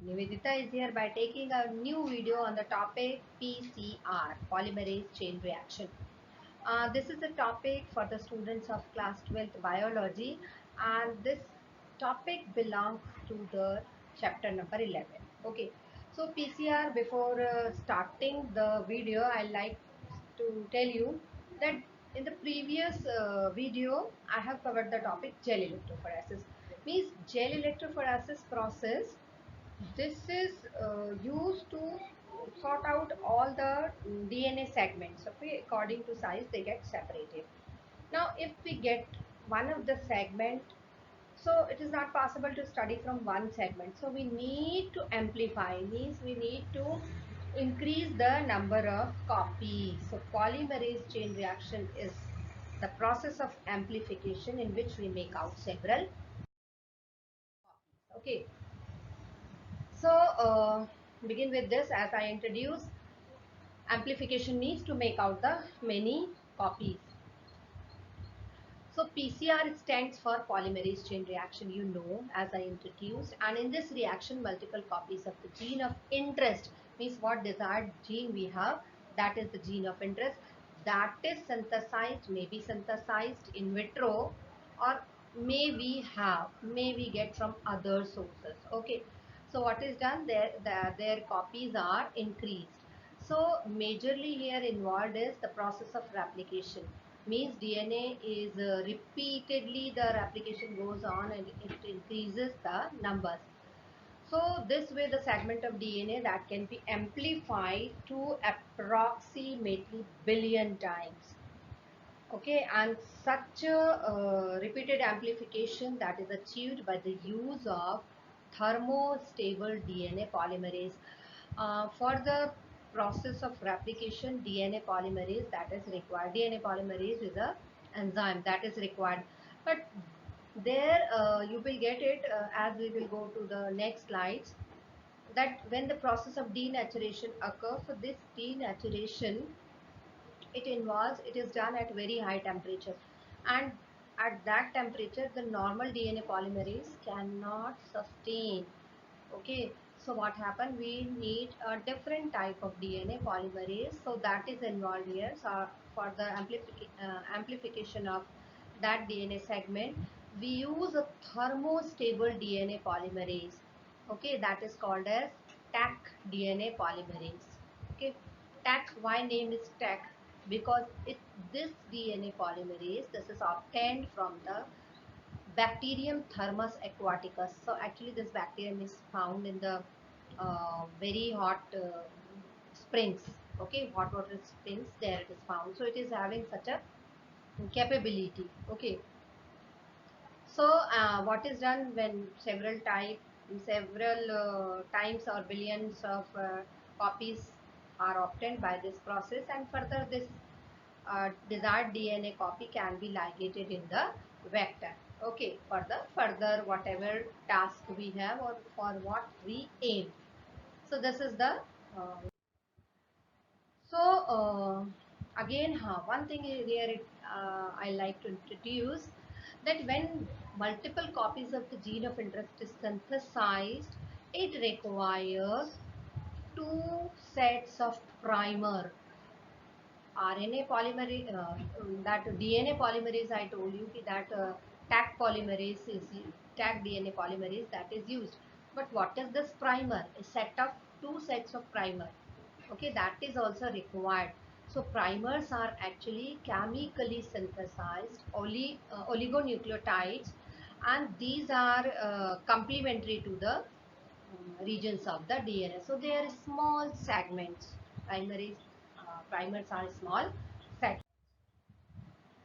Nivedita is here by taking a new video on the topic PCR, polymerase chain reaction. This is a topic for the students of class 12th biology, and this topic belongs to the chapter number 11. Okay, so PCR, before starting the video, I like to tell you that in the previous video, I have covered the topic gel electrophoresis. Means gel electrophoresis process, this is used to sort out all the DNA segments. Okay, according to size, they get separated. Now, if we get one of the segment, so it is not possible to study from one segment. So we need to amplify, means we need to increase the number of copies. So polymerase chain reaction is the process of amplification in which we make out several copies. Okay. So, begin with this. As I introduce, amplification needs to make out the many copies. So, PCR stands for polymerase chain reaction, you know, as I introduced. And in this reaction, multiple copies of the gene of interest, means what desired gene we have, that is the gene of interest, that is synthesized, may be synthesized in vitro, or may we get from other sources. Okay, so what is done there, their copies are increased. So majorly here involved is the process of replication, means DNA is repeatedly the replication goes on and it increases the numbers. So this way the segment of DNA that can be amplified to approximately billion times. Okay, and such a repeated amplification that is achieved by the use of thermostable DNA polymerase. For the process of replication, DNA polymerase that is required. DNA polymerase is a enzyme that is required. But there you will get it as we will go to the next slides, that when the process of denaturation occurs, so this denaturation, it is done at very high temperature, and at that temperature the normal DNA polymerase cannot sustain. Okay, so what happened, we need a different type of DNA polymerase, so that is involved here. So for the amplification of that DNA segment, we use a thermostable DNA polymerase. Okay, that is called as TAC DNA polymerase. Okay, TAC, why name is TAC? Because this DNA polymerase, this is obtained from the Bacterium thermus aquaticus. So actually this bacterium is found in the very hot springs. Okay, hot water springs, there it is found. So it is having such a capability. Okay, so what is done when several times or billions of copies are obtained by this process, and further this desired DNA copy can be ligated in the vector. Okay, for the further whatever task we have or for what we aim. So this is the so again, one thing here I like to introduce, that when multiple copies of the gene of interest is synthesized, it requires two sets of primer. RNA polymerase, that DNA polymerase, I told you that TAC polymerase is TAC DNA polymerase that is used. But what is this primer? A set of two sets of primer. Okay, that is also required. So primers are actually chemically synthesized oligonucleotides, and these are complementary to the regions of the DNA. So they are small segments. Primers are small segments.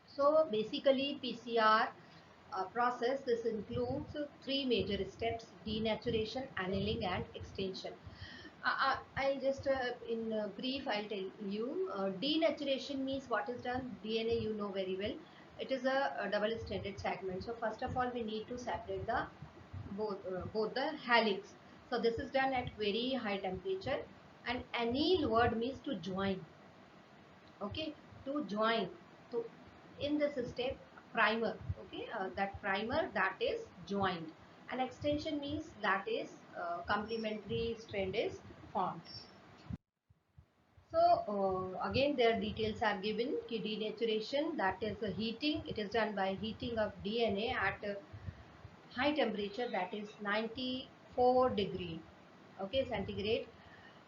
So basically PCR process, this includes three major steps: denaturation, annealing and extension. I'll just in brief I'll tell you. Denaturation means what is done. DNA you know very well. It is a double stranded segment. So first of all we need to separate the both the helix. So this is done at very high temperature. And anneal word means to join. Okay, to join. So in this step, primer. Okay, that primer that is joined, An extension means that is complementary strand is formed. So again their details are given. Denaturation, that is heating. It is done by heating of DNA at high temperature, that is 94 degree, okay, centigrade,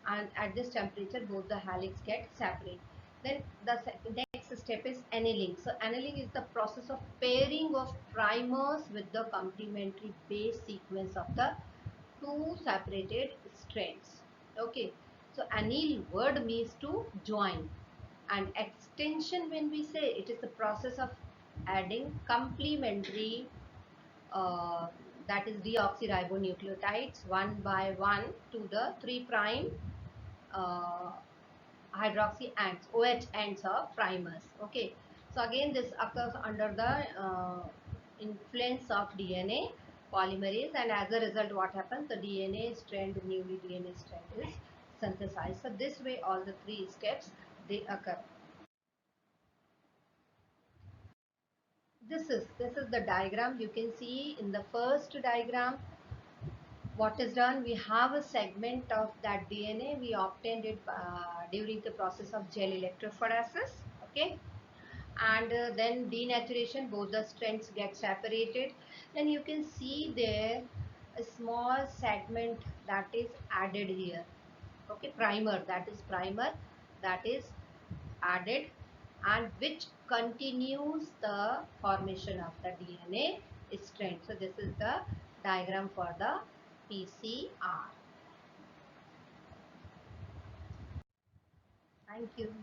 and at this temperature both the helix get separate. Then the next step is annealing. So annealing is the process of pairing of primers with the complementary base sequence of the two separated strands. Okay, so anneal word means to join, and extension, when we say, it is the process of adding complementary uh, that is deoxyribonucleotides one by one to the 3' uh, hydroxy ends, OH ends of primers. Okay, so again this occurs under the influence of DNA polymerase, and as a result what happens, the DNA strand, newly DNA strand is synthesized. So this way all the three steps they occur. This is the diagram. You can see in the first diagram what is done. We have a segment of that DNA. We obtained it during the process of gel electrophoresis. Okay, and then denaturation, both the strands get separated. Then you can see there a small segment that is added here. Okay, primer, that is primer that is added, and which continues the formation of the DNA strand. So this is the diagram for the PCR. Thank you.